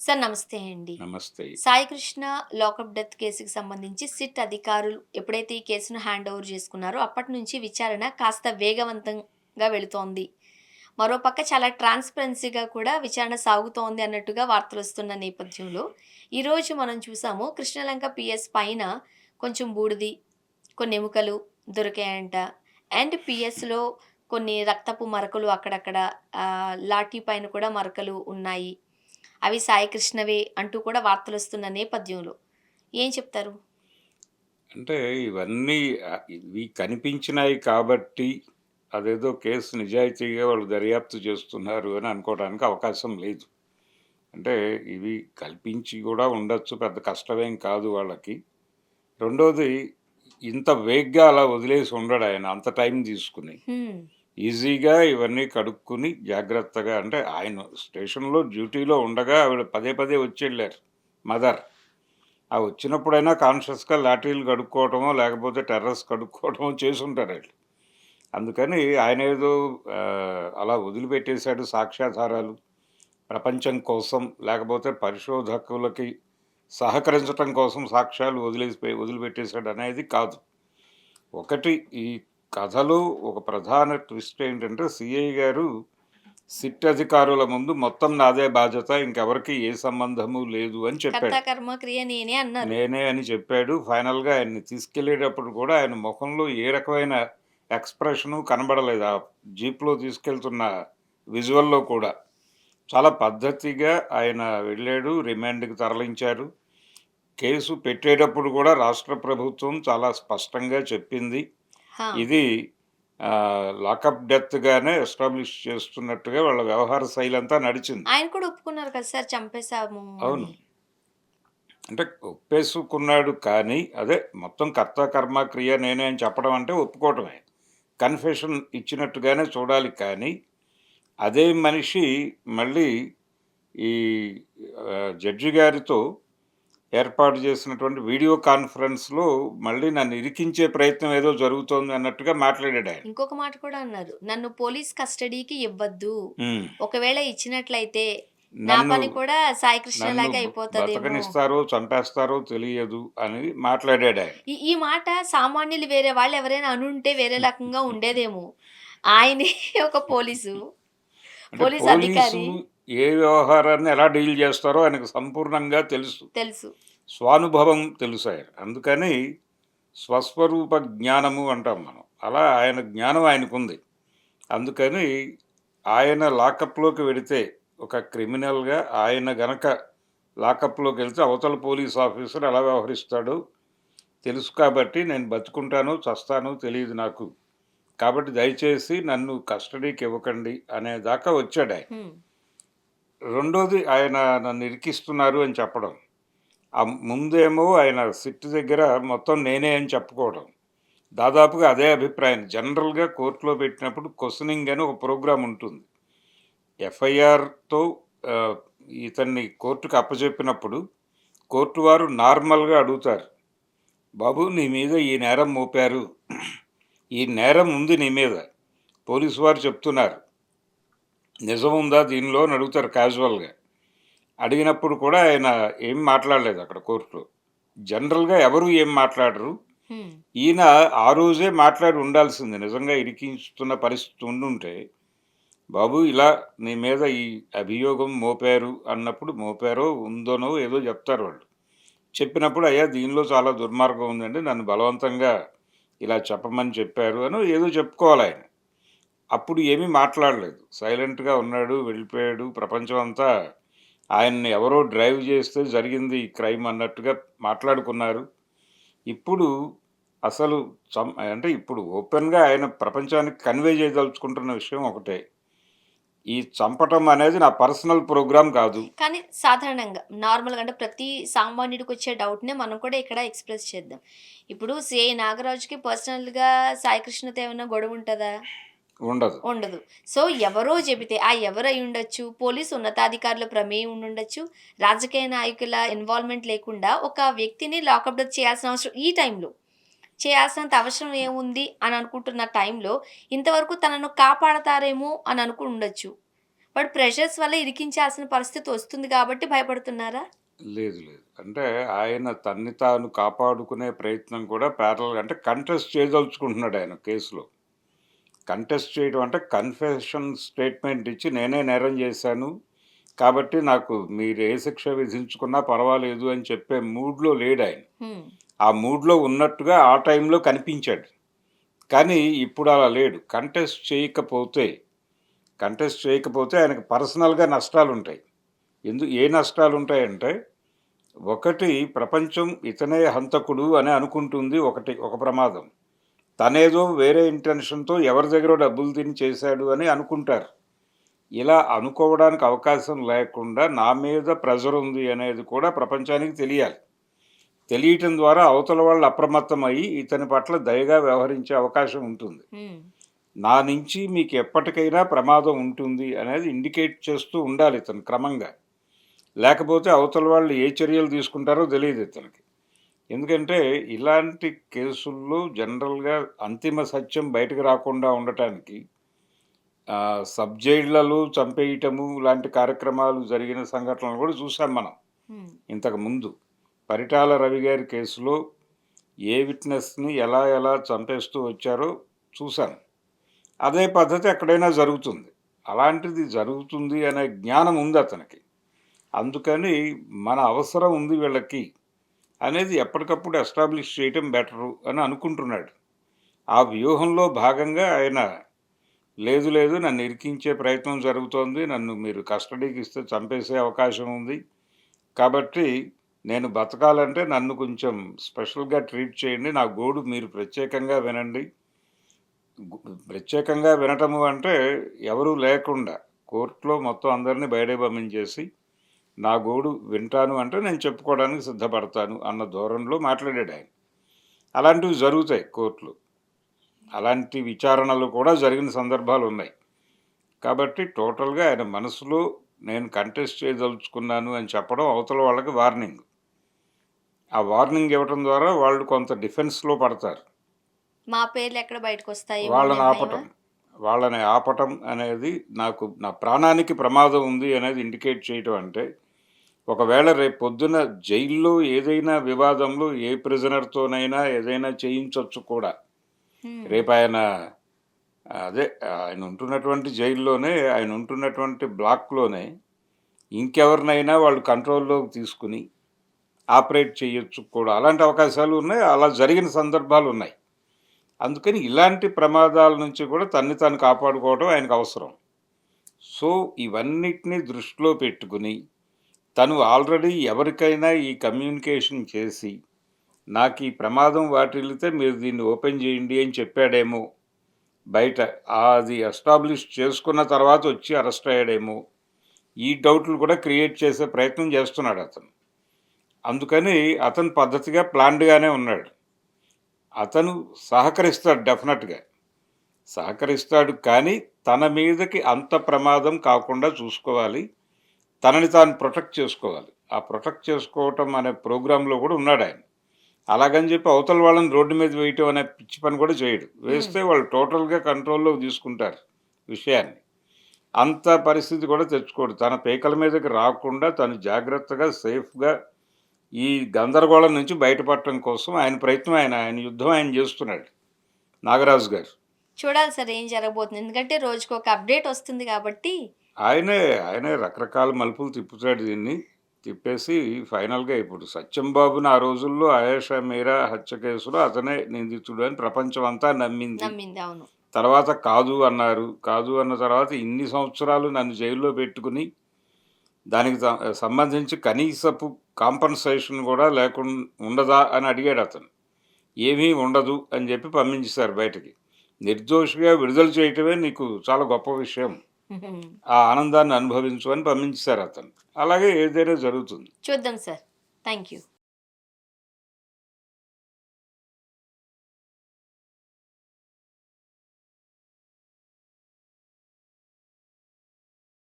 Sir నమస్తే అండి. నమస్తే. సాయి కృష్ణ లాకప్ డెత్ కేసుకి సంబంధించి సిట్ అధికారులు ఎప్పుడైతే ఈ కేసును హ్యాండ్ ఓవర్ చేసుకున్నారో అప్పటి నుంచి విచారణ కాస్త వేగవంతంగా వెళుతోంది. మరోపక్క చాలా ట్రాన్స్‌పరెన్సీగా కూడా విచారణ సాగుతోంది అన్నట్టుగా వార్తలొస్తున్న నేపథ్యంలో, ఈరోజు మనం చూసాము కృష్ణలంక పీఎస్ పైన కొంచెం బూడిది, కొన్ని ఎముకలు దొరికాయంట. అండ్ పీఎస్‌లో కొన్ని రక్తపు మరకలు అక్కడక్కడ లాఠీ పైన కూడా మరకలు ఉన్నాయి. అవి సాయి కృష్ణవే అంటూ కూడా వార్తలొస్తున్న నేపథ్యంలో ఏం చెప్తారు? అంటే ఇవన్నీ ఇవి కనిపించినాయి కాబట్టి అదేదో కేసు నిజాయితీగా వాళ్ళు దర్యాప్తు చేస్తున్నారు అని అనుకోవడానికి అవకాశం లేదు. అంటే ఇవి కల్పించి గూడా ఉండొచ్చు. పెద్ద కష్టమేం కాదు వాళ్ళకి. రెండోది ఇంత వేగ్గా అలా వదిలేసి ఉండడాయన అంత టైం తీసుకుని. హ్మ్. ఈజీగా ఇవన్నీ కడుక్కొని జాగ్రత్తగా అంటే ఆయన స్టేషన్‌లో డ్యూటీలో ఉండగా ఆవిడ పదే పదే వచ్చెళ్ళారు మదర్. ఆ వచ్చినప్పుడైనా కాన్షియస్‌గా లాఠీలు కడుక్కోవటమో, లేకపోతే టెర్రస్ కడుక్కోవటమో చేసుంటారాళ్ళు. అందుకని ఆయనేదో అలా వదిలిపెట్టేసాడు సాక్ష్యాధారాలు. ప్రపంచం కోసం, లేకపోతే పరిశోధకులకి సహకరించటం కోసం సాక్ష్యాలు వదిలిపెట్టేసాడనేది కాదు. ఒకటి ఈ కథలో ఒక ప్రధాన ట్విస్ట్ ఏంటంటే, సీఐ గారు సిట్ అధికారుల ముందు మొత్తం నాదే బాధ్యత, ఇంకెవరికీ ఏ సంబంధము లేదు అని కర్త చెప్పాడు. కర్మ క్రియ నేనే అన్నారు. నేనే అని చెప్పాడు. ఫైనల్‌గా ఆయన్ని తీసుకెళ్ళేటప్పుడు కూడా ఆయన మొఖంలో ఏ రకమైన ఎక్స్‌ప్రెషను కనబడలేదు. ఆ జీప్‌లో తీసుకెళ్తున్న విజువల్‌లో కూడా. చాలా పద్ధతిగా ఆయన వెళ్ళాడు. రిమాండ్‌కి తరలించారు. కేసు పెట్టేటప్పుడు కూడా రాష్ట్ర ప్రభుత్వం చాలా స్పష్టంగా చెప్పింది. హా! ఇది లాకప్ డెత్‌గానే ఎస్టాబ్లిష్ చేస్తున్నట్టుగా వాళ్ళ వ్యవహార శైలంతా నడిచింది. ఆయన కూడా ఒప్పుకున్నారు కదా సార్ చంపేసాము అవును. అని. అంటే ఒప్పేసుకున్నాడు కానీ, అదే మొత్తం కర్త, కర్మ, క్రియ నేనే అని చెప్పడం అంటే ఒప్పుకోవటమే. కన్ఫెషన్ ఇచ్చినట్టుగానే చూడాలి కానీ, అదే మనిషి మళ్ళీ ఈ జడ్జి గారితో ఏర్పాటు చేసినటువంటి వీడియో కాన్ఫరెన్స్‌లో మళ్ళీ నన్ను ఇరికించే ప్రయత్నం ఏదో జరుగుతోంది అన్నట్టుగా మాట్లాడాడాయన. ఇంకొక మాట కూడా అన్నారు. నన్ను పోలీస్ కస్టడీకి ఇవ్వద్దు. హ్మ్. ఒకవేళ ఇచ్చినట్లయితే నా నన్ను పని కూడా సాయి నన్ను కృష్ణలాగే అయిపోతదేమో. బతకనిస్తారో, చంపేస్తారో తెలియదు అని మాట్లాడాడాయన. ఈ ఈ మాట సామాన్యులు వేరే వాళ్ళు ఎవరైనా అనుంటే వేరే రకంగా ఉండేదేమో. ఆయనే ఒక పోలీసు, అంటే పోలీస్ పోలీసు అధికారి ఏ వ్యవహారాన్ని ఎలా డీల్ చేస్తారో ఆయనకు సంపూర్ణంగా తెలుసు. తెలుసు. స్వానుభవం తెలుసాయన. అందుకని స్వస్వరూప జ్ఞానము అంటాం మనం. అలా ఆయన జ్ఞానం ఆయనకుంది. అందుకని ఆయన లాకప్‌లోకి వెడితే ఒక క్రిమినల్‌గా ఆయన గనక లాకప్‌లోకెళ్తే అవతల పోలీస్ ఆఫీసర్ ఎలా వ్యవహరిస్తాడో తెలుసు కాబట్టి నేను బతుకుంటానో, చస్తానో తెలీదు నాకు. కాబట్టి దయచేసి నన్ను కస్టడీకి ఇవ్వకండి అనేదాకా వచ్చాడాయన. హ్మ్. రెండోది ఆయన నన్ను ఇరికిస్తున్నారు అని చెప్పడం. ముందేమో ఆయన సిట్ దగ్గర మొత్తం నేనే అని చెప్పుకోవడం. దాదాపుగా అదే అభిప్రాయం. జనరల్‌గా కోర్ట్‌లో పెట్టినప్పుడు క్వెషనింగ్ అని ఒక ప్రోగ్రామ్ ఉంటుంది. ఎఫ్ఐఆర్‌తో ఆహ్, ఇతన్ని కోర్ట్‌కి అప్పజెప్పినప్పుడు కోర్ట్ వారు నార్మల్‌గా అడుగుతారు. బాబు నీ మీద ఈ నేరం మోపారు. ఈ నేరం ఉంది నీ మీద. పోలీసు వారు చెప్తున్నారు. నిజముందా దీనిలో అని అడుగుతారు క్యాజువల్‌గా. అడిగినప్పుడు కూడా ఆయన ఏం మాట్లాడలేదు అక్కడ కోర్ట్‌లో. జనరల్‌గా ఎవరు ఏం మాట్లాడరు. హ్మ్. ఈయన ఆ రోజే మాట్లాడి ఉండాల్సింది. నిజంగా ఇరికించుతున్న పరిస్థితి ఉండుంటే, బాబు ఇలా నీ మీద ఈ అభియోగం మోపారు అన్నప్పుడు మోపారో, ఉందనో ఏదో చెప్తారు వాళ్ళు. చెప్పినప్పుడు అయ్యా దీనిలో చాలా దుర్మార్గం ఉందండి. నన్ను బలవంతంగా ఇలా చెప్పమని చెప్పారు అనో ఏదో చెప్పుకోవాలాయన. అప్పుడు ఏమీ మాట్లాడలేదు. సైలెంట్‌గా ఉన్నాడు, వెళ్ళిపోయాడు. ప్రపంచం అంతా ఆయన్ని ఎవరో డ్రైవ్ చేస్తే జరిగింది ఈ క్రైమ్ అన్నట్టుగా మాట్లాడుకున్నారు. ఇప్పుడు అసలు అంటే ఇప్పుడు ఓపెన్‌గా ఆయన ప్రపంచానికి కన్వే చేయదలుచుకుంటున్న విషయం ఒకటే. ఈ చంపటం అనేది నా పర్సనల్ ప్రోగ్రామ్ కాదు. కానీ సాధారణంగా నార్మల్‌గా అంటే ప్రతి సామాన్యుడికొచ్చే డౌట్‌నే మనం కూడా ఇక్కడ ఎక్స్‌ప్రెస్ చేద్దాం. ఇప్పుడు సిఐ నాగరాజుకి పర్సనల్‌గా సాయి కృష్ణతో ఏమన్నా గొడవ ఉంటదా? ఉండదు. ఉండదు. సో, ఎవరో చెబితే ఆ ఎవరయ్యుండొచ్చు, పోలీసు ఉన్నతాధికారుల ప్రమేయం ఉండుండొచ్చు, రాజకీయ నాయకుల ఇన్వాల్వ్‌మెంట్ లేకుండా ఒక వ్యక్తిని లాకప్ డెత్ చేయాల్సిన అవసరం ఈ టైంలో చేయాల్సినంత అవసరం ఏముంది అని అనుకుంటున్న టైంలో, ఇంతవరకు తనను కాపాడతారేమో అని అనుకుని ఉండొచ్చు. బట్ ప్రెషర్స్ వల్ల ఇరికించాల్సిన పరిస్థితి వస్తుంది కాబట్టి భయపడుతున్నారా? లేదు. లేదు. అంటే ఆయన తన్ని తాను కాపాడుకునే ప్రయత్నం కూడా ప్యారలల్‌గా అంటే కంటెస్ట్ చేయదలుచుకుంటున్నాడు ఆయన కేసులో. కంటెస్ట్ చేయడం అంటే కన్ఫెషన్ స్టేట్మెంట్ ఇచ్చి నేనే నేరం చేశాను. కాబట్టి నాకు మీరు ఏ శిక్ష విధించుకున్నా పర్వాలేదు అని చెప్పే మూడ్‌లో లేడాయన. హ్మ్. ఆ మూడ్‌లో ఉన్నట్టుగా ఆ టైంలో కనిపించాడు. కానీ ఇప్పుడు అలా లేడు. కంటెస్ట్ చేయకపోతే ఆయనకు పర్సనల్‌గా నష్టాలుంటాయి. ఏ నష్టాలుంటాయంటే, ఒకటి ప్రపంచం ఇతనే హంతకుడు అని అనుకుంటుంది ఒక ప్రమాదం. తనేదో వేరే ఇంటెన్షన్‌తో ఎవరి దగ్గరో డబ్బులు తిని చేశాడు అని అనుకుంటారు. ఇలా అనుకోవడానికి అవకాశం లేకుండా నా మీద ప్రెజర్ ఉంది అనేది కూడా ప్రపంచానికి తెలియాలి. తెలియటం ద్వారా అవతల వాళ్ళు అప్రమత్తమయ్యి ఇతని పట్ల దయగా వ్యవహరించే అవకాశం ఉంటుంది. హ్మ్. నా నుంచి మీకు ఎప్పటికైనా ప్రమాదం ఉంటుంది అనేది ఇండికేట్ చేస్తూ ఉండాలి ఇతను క్రమంగా. లేకపోతే అవతల వాళ్ళు ఏ చర్యలు తీసుకుంటారో తెలీదు ఇతనికి. ఎందుకంటే ఇలాంటి కేసుల్లో జనరల్‌గా అంతిమ సత్యం బయటకు రాకుండా ఉండటానికి సబ్ జైళ్ళలో చంపేయటము లాంటి కార్యక్రమాలు జరిగిన సంఘటనలు కూడా చూసాం మనం హ్మ్. ఇంతకు ముందు. పరిటాల రవి గారి కేసులో ఏ విట్నెస్‌ని ఎలా ఎలా చంపేస్తూ వచ్చారో చూసాం. అదే పద్ధతి ఎక్కడైనా జరుగుతుంది. అలాంటిది జరుగుతుంది అనే జ్ఞానం ఉంది అతనికి. అందుకని మన అవసరం ఉంది వీళ్ళకి అనేది ఎప్పటికప్పుడు ఎస్టాబ్లిష్ చేయటం బెటరు అని అనుకుంటున్నాడు. ఆ వ్యూహంలో భాగంగా ఆయన లేదు లేదు నన్ను ఇరికించే ప్రయత్నం జరుగుతోంది. నన్ను మీరు కస్టడీకి ఇస్తే చంపేసే అవకాశం ఉంది. కాబట్టి నేను బతకాలంటే నన్ను కొంచెం స్పెషల్‌గా ట్రీట్ చేయండి. నా గోడు మీరు ప్రత్యేకంగా వినండి. ప్రత్యేకంగా వినటము అంటే ఎవరు లేకుండా కోర్టులో మొత్తం అందరినీ బయటకు పంపించేసి నా గోడు వింటాను అంటే నేను చెప్పుకోవడానికి సిద్ధపడతాను అన్న ధోరణిలో మాట్లాడాడు ఆయన. అలాంటివి జరుగుతాయి కోర్టులో. అలాంటి విచారణలు కూడా జరిగిన సందర్భాలు ఉన్నాయి. కాబట్టి టోటల్‌గా ఆయన మనసులో నేను కంటెస్ట్ చేయదలుచుకున్నాను అని చెప్పడం అవతల వాళ్ళకి వార్నింగ్. ఆ వార్నింగ్ ఇవ్వటం ద్వారా వాళ్ళు కొంత డిఫెన్స్‌లో పడతారు. మా పేర్లెక్కడ బయటకొస్తాయేమో అనే వాళ్ళని భయమా? ఆపటం. వాళ్ళని ఆపటం అనేది నా ప్రాణానికి ప్రమాదం ఉంది అనేది ఇండికేట్ చేయటం అంటే, ఒకవేళ రేపొద్దున జైల్లో ఏదైనా వివాదంలో ఏ ప్రిజనర్‌తోనైనా ఏదైనా చేయించొచ్చు కూడా. హ్మ్. రేపాయన అదే ఆయన ఉంటున్నటువంటి జైల్లోనే, ఆయన ఉంటున్నటువంటి బ్లాక్‌లోనే ఇంకెవరినైనా వాళ్ళు కంట్రోల్‌లోకి తీసుకొని ఆపరేట్ చేయొచ్చు కూడా. అలాంటి అవకాశాలు ఉన్నాయి. అలా జరిగిన సందర్భాలున్నాయి. అందుకని ఇలాంటి ప్రమాదాల నుంచి కూడా తన్ని తాను కాపాడుకోవడం ఆయనకు అవసరం. సో, ఇవన్నిటిని దృష్టిలో పెట్టుకుని, తను ఆల్రెడీ ఎవరికైనా ఈ కమ్యూనికేషన్ చేసి, నాకు ఈ ప్రమాదం వాటిల్లితే మీరు దీన్ని ఓపెన్ చేయండి అని చెప్పాడేమో బయట. అది ఎస్టాబ్లిష్ చేసుకున్న తర్వాత వచ్చి అరెస్ట్ అయ్యాడేమో! ఈ డౌట్లు కూడా క్రియేట్ చేసే ప్రయత్నం చేస్తున్నాడు అతను. అందుకని అతను పద్ధతిగా ప్లాన్డ్‌గానే ఉన్నాడు. అతను సహకరిస్తాడు డెఫినెట్‌గా. సహకరిస్తాడు కానీ, తన మీదకి అంత ప్రమాదం కాకుండా చూసుకోవాలి. తనని తాను ప్రొటెక్ట్ చేసుకోవాలి. ఆ ప్రొటెక్ట్ చేసుకోవటం అనే ప్రోగ్రామ్‌లో కూడా ఉన్నాడాయన. అలాగని చెప్పి అవతల వాళ్ళని రోడ్డు మీద వేయటం అనే పిచ్చి పని కూడా చేయడు. హ్మ్. వేస్తే వాళ్ళు టోటల్‌గా కంట్రోల్‌లోకి తీసుకుంటారు విషయాన్ని. అంత పరిస్థితి కూడా తెచ్చుకోడు. తన పీకల మీదకి రాకుండా తను జాగ్రత్తగా, సేఫ్‌గా ఈ గందరగోళం నుంచి బయటపడటం కోసం ఆయన ప్రయత్నం ఆయన యుద్ధం ఆయన చేస్తున్నాడు. నాగరాజు గారు. చూడాలి సార్ ఏం జరగబోతుంది. ఎందుకంటే రోజుకొక అప్‌డేట్ వస్తుంది కాబట్టి ఆయనే రకరకాల మలుపులు తిప్పుతాడు దీన్ని. తిప్పేసి ఫైనల్‌గా ఇప్పుడు సత్యం బాబుని ఆ రోజుల్లో ఆయేషా మీరా హత్య కేసులో అతనే నిందితుడు అని ప్రపంచం అంతా నమ్మింది. నమ్మింది. అవును. తర్వాత కాదు అన్నారు. కాదు అన్న తర్వాత ఇన్ని సంవత్సరాలు నన్ను జైల్లో పెట్టుకుని దానికి సంబంధించి కనీసపు కాంపెన్సేషన్ కూడా ఉండదా అని అడిగాడతను. ఏమీ ఉండదు అని చెప్పి పంపించేశారు బయటకి. నిర్దోషిగా విడుదల చేయటమే నీకు చాలా గొప్ప విషయం. ఆ ఆనందాన్ని అనుభవించు అని పంపించేశారు అతన్ని. అలాగే ఏదైనా జరుగుతుంది. చూద్దాం సార్. Thank you.